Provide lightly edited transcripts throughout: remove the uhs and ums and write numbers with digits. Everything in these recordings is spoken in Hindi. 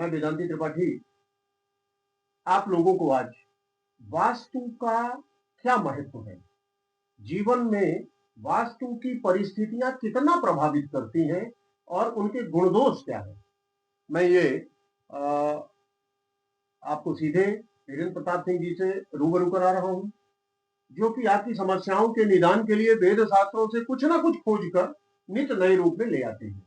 मैं वेदांती त्रिपाठी आप लोगों को आज वास्तु का क्या महत्व है, जीवन में वास्तु की परिस्थितियां कितना प्रभावित करती हैं और उनके गुण दोष क्या है, मैं ये आपको सीधे वीरेंद्र प्रताप सिंह जी से रूबरू करा रहा हूं, जो कि आपकी समस्याओं के निदान के लिए वेद शास्त्रों से कुछ ना कुछ खोज कर नित्य नए रूप में ले आते हैं।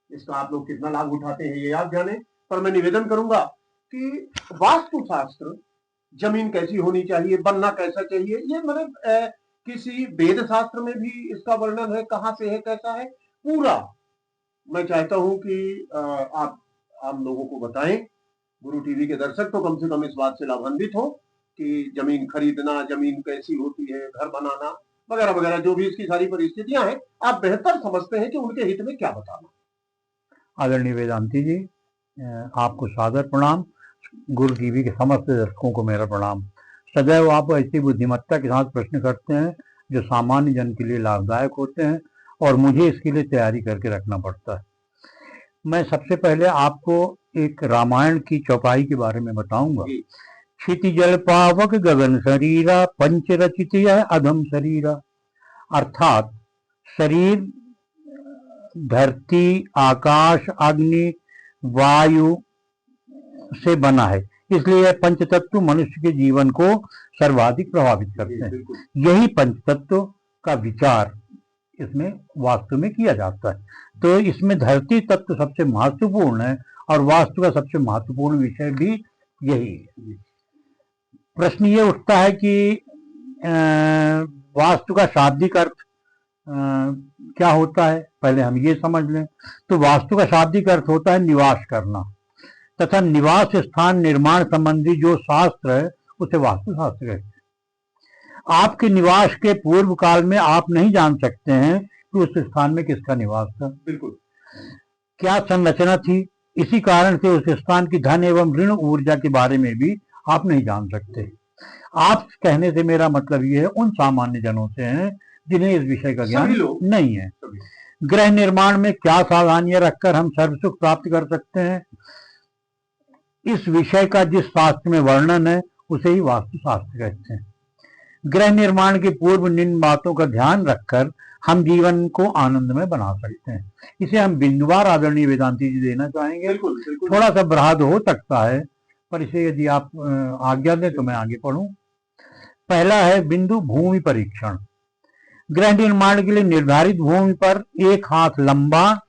इसका आप लोग कितना लाभ उठाते हैं ये आप जाने, पर मैं निवेदन करूंगा कि वास्तु शास्त्र, जमीन कैसी होनी चाहिए, बनना कैसा चाहिए, ये मतलब किसी वेद शास्त्र में भी इसका वर्णन है, कहाँ से है, कैसा है, पूरा मैं चाहता हूं कि आप लोगों को बताएं। गुरु टीवी के दर्शक तो कम से कम इस बात से लाभान्वित हो कि जमीन खरीदना, जमीन कैसी होती है, घर बनाना वगैरह वगैरह, जो भी इसकी सारी परिस्थितियां हैं, आप बेहतर समझते हैं कि उनके हित में क्या बताना। आदरणीय वेदांती जी, आपको सादर प्रणाम। गुरु टीवी के समस्त दर्शकों को मेरा प्रणाम। सदैव आप ऐसी बुद्धिमत्ता के साथ प्रश्न करते हैं जो सामान्य जन के लिए लाभदायक होते हैं और मुझे इसके लिए तैयारी करके रखना पड़ता है। मैं सबसे पहले आपको एक रामायण की चौपाई के बारे में बताऊंगा। क्षिति जल पावक गगन शरीरा, पंच रचित यह अधम शरीरा। अर्थात शरीर धरती, आकाश, अग्नि, वायु से बना है, इसलिए यह पंचतत्व मनुष्य के जीवन को सर्वाधिक प्रभावित करते हैं। यही पंचतत्व का विचार इसमें वास्तु में किया जाता है। तो इसमें धरती तत्व सबसे महत्वपूर्ण है और वास्तु का सबसे महत्वपूर्ण विषय भी यही है। प्रश्न ये उठता है कि वास्तु का शाब्दिक अर्थ क्या होता है, पहले हम ये समझ लें। तो वास्तु का शाब्दिक अर्थ होता है निवास करना, तथा निवास स्थान निर्माण संबंधी जो शास्त्र है उसे वास्तु शास्त्र कहते हैं। आपके निवास के पूर्व काल में आप नहीं जान सकते हैं कि उस स्थान में किसका निवास था, बिल्कुल क्या संरचना थी। इसी कारण से उस स्थान की धन एवं ऋण ऊर्जा के बारे में भी आप नहीं जान सकते। आप कहने से मेरा मतलब ये है उन सामान्य जनों से है जिन्हें इस विषय का ज्ञान नहीं है। गृह निर्माण में क्या सावधानियां रखकर हम सर्व सुख प्राप्त कर सकते हैं, इस विषय का जिस शास्त्र में वर्णन है उसे ही वास्तु शास्त्र कहते हैं। गृह निर्माण के पूर्व निम्न बातों का ध्यान रखकर हम जीवन को आनंदमय बना सकते हैं। इसे हम बिंदुवार आदरणीय वेदांती जी देना चाहेंगे। थोड़ा सा बृहद हो सकता है, पर इसे यदि आप आज्ञा दें तो मैं आगे पढ़ूं। पहला है बिंदु भूमि परीक्षण। गृह निर्माण के लिए निर्धारित भूमि पर 1 हाथ लंबा,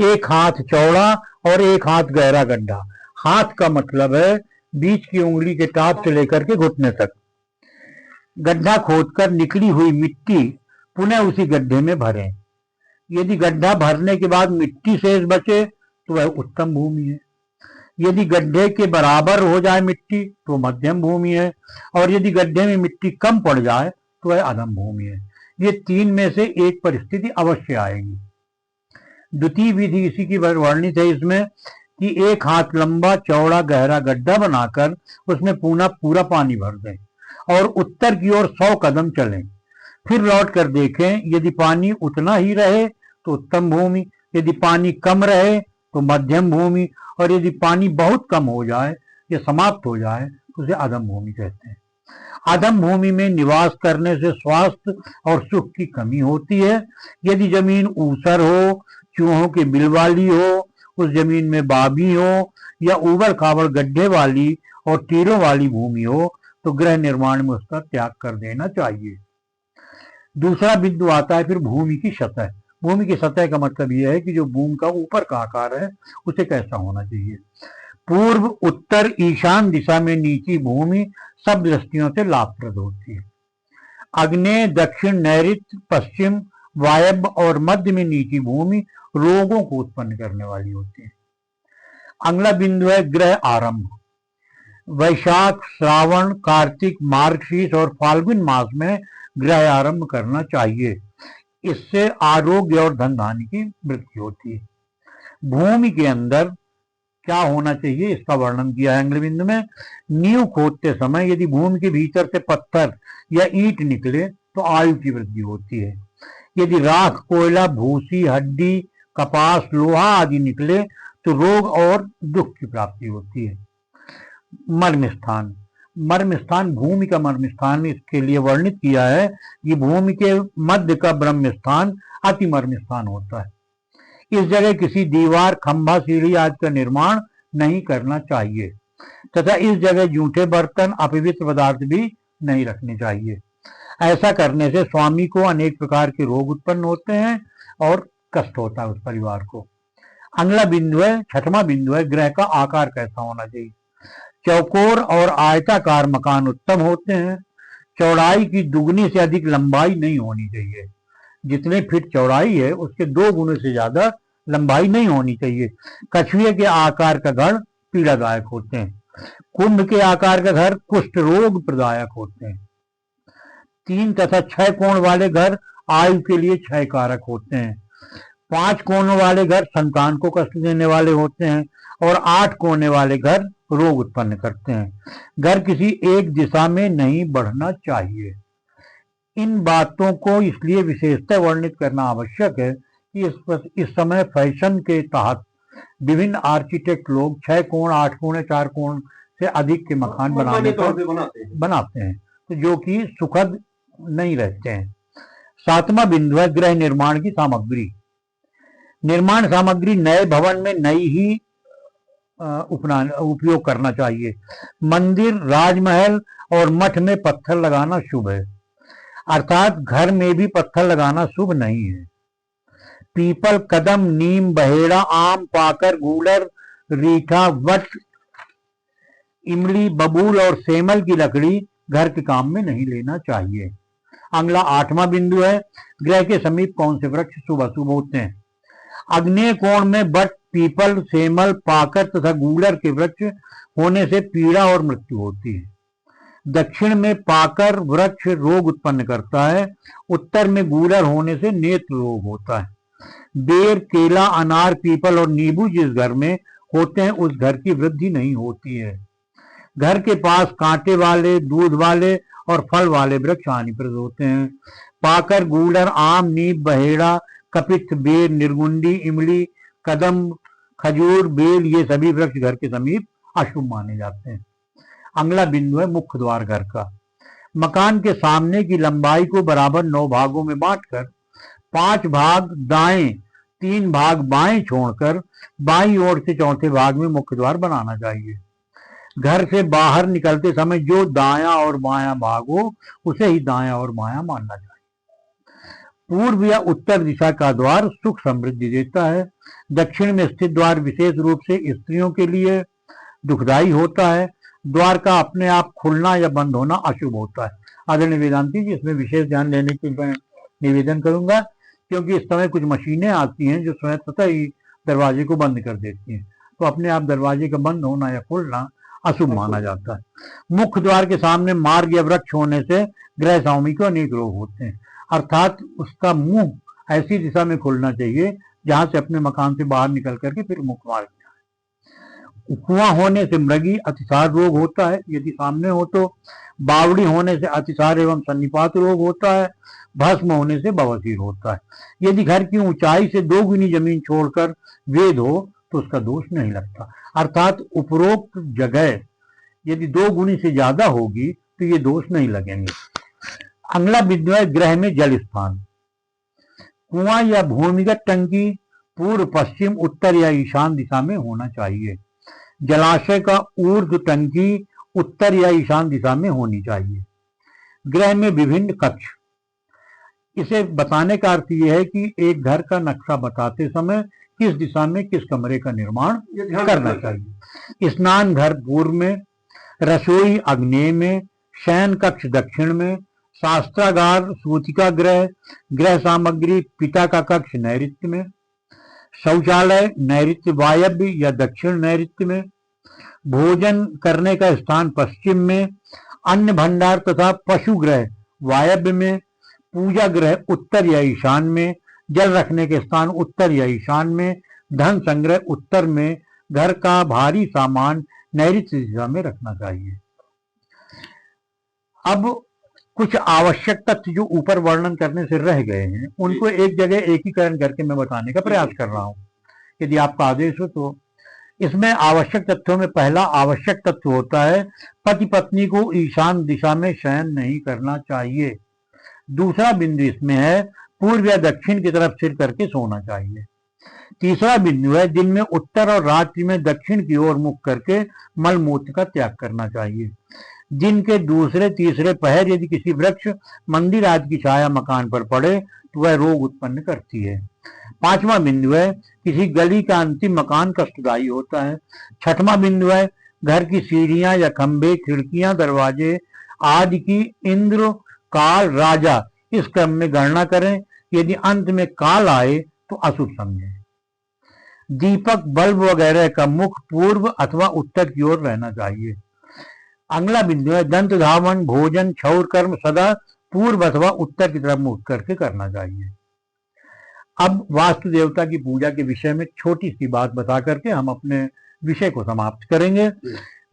1 हाथ चौड़ा और 1 हाथ गहरा गड्ढा। हाथ का मतलब है बीच की उंगली के टाप से लेकर के घुटने तक। गड्ढा खोदकर निकली हुई मिट्टी पुनः उसी गड्ढे में भरें। यदि गड्ढा भरने के बाद मिट्टी शेष बचे तो वह उत्तम भूमि है। यदि गड्ढे के बराबर हो जाए मिट्टी तो मध्यम भूमि है, और यदि गड्ढे में मिट्टी कम पड़ जाए तो वह अधम भूमि है। ये 3 में से एक परिस्थिति अवश्य आएगी। द्वितीय विधि इसी की वर्णित है इसमें कि 1 हाथ लंबा चौड़ा गहरा गड्ढा बनाकर उसमें पूरा पानी भर दें और उत्तर की ओर 100 कदम चलें। फिर लौट कर देखें, यदि पानी उतना ही रहे तो उत्तम भूमि, यदि पानी कम रहे तो मध्यम भूमि, और यदि पानी बहुत कम हो जाए या समाप्त हो जाए तो उसे अधम भूमि कहते हैं। अधम भूमि में निवास करने से स्वास्थ्य और सुख की कमी होती है। यदि जमीन ऊसर हो, चूहों की बिल वाली हो, उस जमीन में बाबी हो या उबड़ खाबड़ गड्ढे वाली और तीरों वाली भूमि हो तो गृह निर्माण में उसका त्याग कर देना चाहिए। दूसरा बिंदु आता है फिर भूमि की सतह। भूमि की सतह का मतलब यह है कि जो भूमि का ऊपर का आकार है उसे कैसा होना चाहिए। पूर्व, उत्तर, ईशान दिशा में नीची भूमि सब दृष्टियों से लाभप्रद होती है। आग्नेय, दक्षिण, नैऋत्य, पश्चिम, वायव्य और मध्य में नीची भूमि रोगों को उत्पन्न करने वाली होती है। अगला बिंदु है ग्रह आरंभ। वैशाख, श्रावण, कार्तिक, मार्गशीर्ष और फाल्गुन मास में ग्रह आरंभ करना चाहिए। इससे आरोग्य और धन धान्य की वृद्धि होती है। भूमि के अंदर क्या होना चाहिए इसका वर्णन किया है अगले बिंदु में। नींव खोदते समय यदि भूमि के भीतर से पत्थर या ईंट निकले तो आयु की वृद्धि होती है। यदि राख, कोयला, भूसी, हड्डी, कपास, लोहा आदि निकले तो रोग और दुख की प्राप्ति होती है। मर्म स्थान, मर्म स्थान भूमि का मर्म स्थान इसके लिए वर्णित किया है कि भूमि के मध्य का ब्रह्म स्थान अति मर्म स्थान होता है। इस जगह किसी दीवार, खंभा, सीढ़ी आदि का निर्माण नहीं करना चाहिए तथा इस जगह जूठे बर्तन, अपवित्र पदार्थ भी नहीं रखने चाहिए। ऐसा करने से स्वामी को अनेक प्रकार के रोग उत्पन्न होते हैं और कष्ट होता है उस परिवार को। अगला बिंदु है, छठवां बिंदु है, गृह का आकार कैसा होना चाहिए। चौकोर और आयताकार मकान उत्तम होते हैं। चौड़ाई की दुगनी से अधिक लंबाई नहीं होनी चाहिए। जितने फीट चौड़ाई है उसके 2 गुने से ज्यादा लंबाई नहीं होनी चाहिए। कछुए के आकार का घर पीड़ादायक होते हैं। कुंभ के आकार का घर कुष्ठ रोग प्रदायक होते हैं। 3 तथा 6 कोण वाले घर आयु के लिए क्षय कारक होते हैं। 5 कोनों वाले घर संतान को कष्ट देने वाले होते हैं और 8 कोने वाले घर रोग उत्पन्न करते हैं। घर किसी एक दिशा में नहीं बढ़ना चाहिए। इन बातों को इसलिए विशेषतः वर्णित करना आवश्यक है कि इस समय फैशन के तहत विभिन्न आर्किटेक्ट लोग 6 कोण, 8 कोण, 4 कोण से अधिक के मकान बनाते हैं तो जो कि सुखद नहीं रहते हैं। 7वां बिंदु है, गृह निर्माण की सामग्री। निर्माण सामग्री नए भवन में नई ही उपयोग करना चाहिए। मंदिर, राजमहल और मठ में पत्थर लगाना शुभ है, अर्थात घर में भी पत्थर लगाना शुभ नहीं है। पीपल, कदम, नीम, बहेड़ा, आम, पाकर, गूलर, रीठा, वट, इमली, बबूल और सेमल की लकड़ी घर के काम में नहीं लेना चाहिए। अगला 8वां बिंदु है, गृह के समीप कौन से वृक्ष शुभ अशुभ होते हैं। अग्नेय कोण में बट, पीपल, सेमल, पाकर तथा गूलर के वृक्ष होने से पीड़ा और मृत्यु होती है। दक्षिण में पाकर वृक्ष रोग उत्पन्न करता है। उत्तर में गूलर होने से नेत्र रोग होता है। बेर, केला, अनार, पीपल और नींबू जिस घर में होते हैं उस घर की वृद्धि नहीं होती है। घर के पास कांटे वाले, दूध वाले और फल वाले वृक्ष हानिप्रद होते हैं। पाकर, गूलर, आम, नीम, बहेड़ा, कपित्थ, बेर, निर्गुंडी, इमली, कदम, खजूर, बेल ये सभी वृक्ष घर के समीप अशुभ माने जाते हैं। अगला बिंदु है मुख्य द्वार घर का। मकान के सामने की लंबाई को बराबर 9 भागों में बांटकर 5 भाग दाएं, 3 भाग बाएं छोड़कर बाईं ओर से चौथे भाग में मुख्य द्वार बनाना चाहिए। घर से बाहर निकलते समय जो दायां और बायां भाग हो उसे ही दायां और बायां मानना चाहिए। पूर्व या उत्तर दिशा का द्वार सुख समृद्धि देता है। दक्षिण में स्थित द्वार विशेष रूप से स्त्रियों के लिए दुखदायी होता है। द्वार का अपने आप खुलना या बंद होना अशुभ होता है। आदरणीय वेदांती जी, इसमें विशेष ध्यान देने की मैं निवेदन करूंगा, क्योंकि इस समय कुछ मशीनें आती हैं जो स्वतः ही दरवाजे को बंद कर देती हैं, तो अपने आप दरवाजे का बंद होना या खुलना अशुभ माना जाता है। मुख्य द्वार के सामने मार्ग या वृक्ष होने से गृह स्वामी को अनेक रोग होते हैं, अर्थात उसका मुंह ऐसी दिशा में खुलना चाहिए जहां से अपने मकान से बाहर निकल करके फिर मुख्य मार्ग जाए। कुआं होने से मृगी अतिसार रोग होता है यदि सामने हो तो। बावड़ी होने से अतिसार एवं सन्निपात रोग होता है। भस्म होने से बवासीर होता है। यदि घर की ऊंचाई से 2 गुनी जमीन छोड़कर वेद हो तो उसका दोष नहीं लगता, अर्थात उपरोक्त जगह यदि 2 गुनी से ज्यादा होगी तो ये दोष नहीं लगेंगे। अगला बिंदु है गृह में जल स्थान। कुआं या भूमिगत टंकी पूर्व, पश्चिम, उत्तर या ईशान दिशा में होना चाहिए। जलाशय का ऊर्ध्व टंकी उत्तर या ईशान दिशा में होनी चाहिए। गृह में विभिन्न कक्ष, इसे बताने का अर्थ यह है कि एक घर का नक्शा बताते समय किस दिशा में किस कमरे का निर्माण करना चाहिए। स्नान घर पूर्व में, रसोई अग्नेय में, शयन कक्ष दक्षिण में, शास्त्रागार सूतिका गृह, गृह सामग्री पिता का कक्ष नैऋत्य में, शौचालय नैऋत्य वायव्य या दक्षिण नैऋत्य में, भोजन करने का स्थान पश्चिम में, अन्न भंडार तथा पशु गृह वायव्य में, पूजा गृह उत्तर या ईशान में, जल रखने के स्थान उत्तर या ईशान में, धन संग्रह उत्तर में, घर का भारी सामान नैऋत्य दिशा में रखना चाहिए। अब कुछ आवश्यक तथ्य जो ऊपर वर्णन करने से रह गए हैं उनको एक जगह एकीकरण करके मैं बताने का प्रयास कर रहा हूं। यदि आपका आदेश हो तो इसमें आवश्यक तथ्यों में पहला आवश्यक तथ्य होता है पति पत्नी को ईशान दिशा में शयन नहीं करना चाहिए। दूसरा बिंदु इसमें है पूर्व या दक्षिण की तरफ सिर करके सोना चाहिए। तीसरा बिंदु है दिन में उत्तर और रात्रि में दक्षिण की ओर मुख करके मलमूत्र का त्याग करना चाहिए। दिन के दूसरे तीसरे पहर यदि किसी वृक्ष मंदिर आदि की छाया मकान पर पड़े तो वह रोग उत्पन्न करती है। पांचवा बिंदु है किसी गली का अंतिम मकान कष्टदायी होता है। छठवां बिंदु है घर की सीढ़ियां या खंभे खिड़कियां दरवाजे आदि की इंद्र काल राजा इस क्रम में गणना करें। यदि अंत में काल आए तो अशुभ समझें। दीपक बल्ब वगैरह का मुख पूर्व अथवा उत्तर की ओर रहना चाहिए। अगला बिंदु है दंत धावन भोजन क्षौर कर्म सदा पूर्व अथवा उत्तर की तरफ मुख करके करना चाहिए। अब वास्तु देवता की पूजा के विषय में छोटी सी बात बता करके हम अपने विषय को समाप्त करेंगे।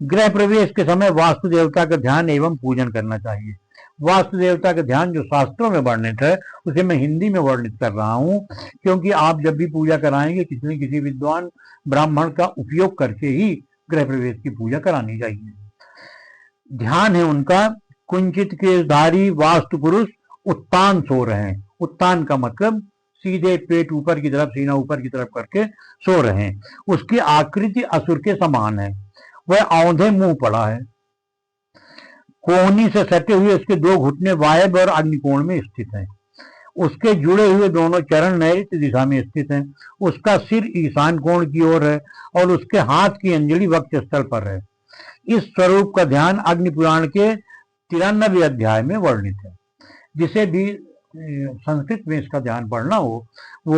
गृह प्रवेश के समय वास्तु देवता का ध्यान एवं पूजन करना चाहिए। वास्तु देवता का ध्यान जो शास्त्रों में वर्णित है उसे मैं हिंदी में वर्णित कर रहा हूं, क्योंकि आप जब भी पूजा कराएंगे किसी न किसी विद्वान ब्राह्मण का उपयोग करके ही गृह प्रवेश की पूजा करानी चाहिए। ध्यान है उनका कुंचित केशधारी वास्तु पुरुष उत्तान सो रहे हैं। उत्तान का मतलब सीधे पेट ऊपर की तरफ सीना ऊपर की तरफ करके सो रहे हैं। उसकी आकृति असुर के समान है। वह औंधे मुंह पड़ा है। कोहनी से सटे हुए उसके दो घुटने वायव्य और अग्निकोण में स्थित हैं। उसके जुड़े हुए दोनों चरण नैऋत्य दिशा में स्थित हैं। उसका सिर ईशान कोण की ओर है और उसके हाथ की अंजलि वक्ष स्थल पर है। इस स्वरूप का ध्यान अग्नि पुराण के 93वें अध्याय में वर्णित है। जिसे भी संस्कृत में इसका ध्यान पढ़ना हो वो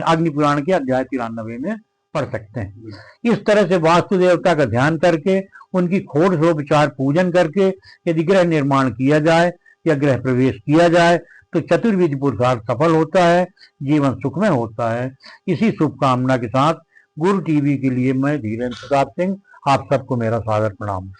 अग्नि पुराण के अध्याय 93 में पढ़ सकते हैं। इस तरह से वास्तु देवता का ध्यान करके उनकी षोडशोपचार पूजन करके यदि गृह निर्माण किया जाए या गृह प्रवेश किया जाए तो चतुर्विधि पुरुषार्थ सफल होता है, जीवन सुखमय होता है। इसी शुभकामना के साथ गुरु टीवी के लिए मैं धीरेन्द्र प्रताप सिंह आप सबको मेरा सादर प्रणाम।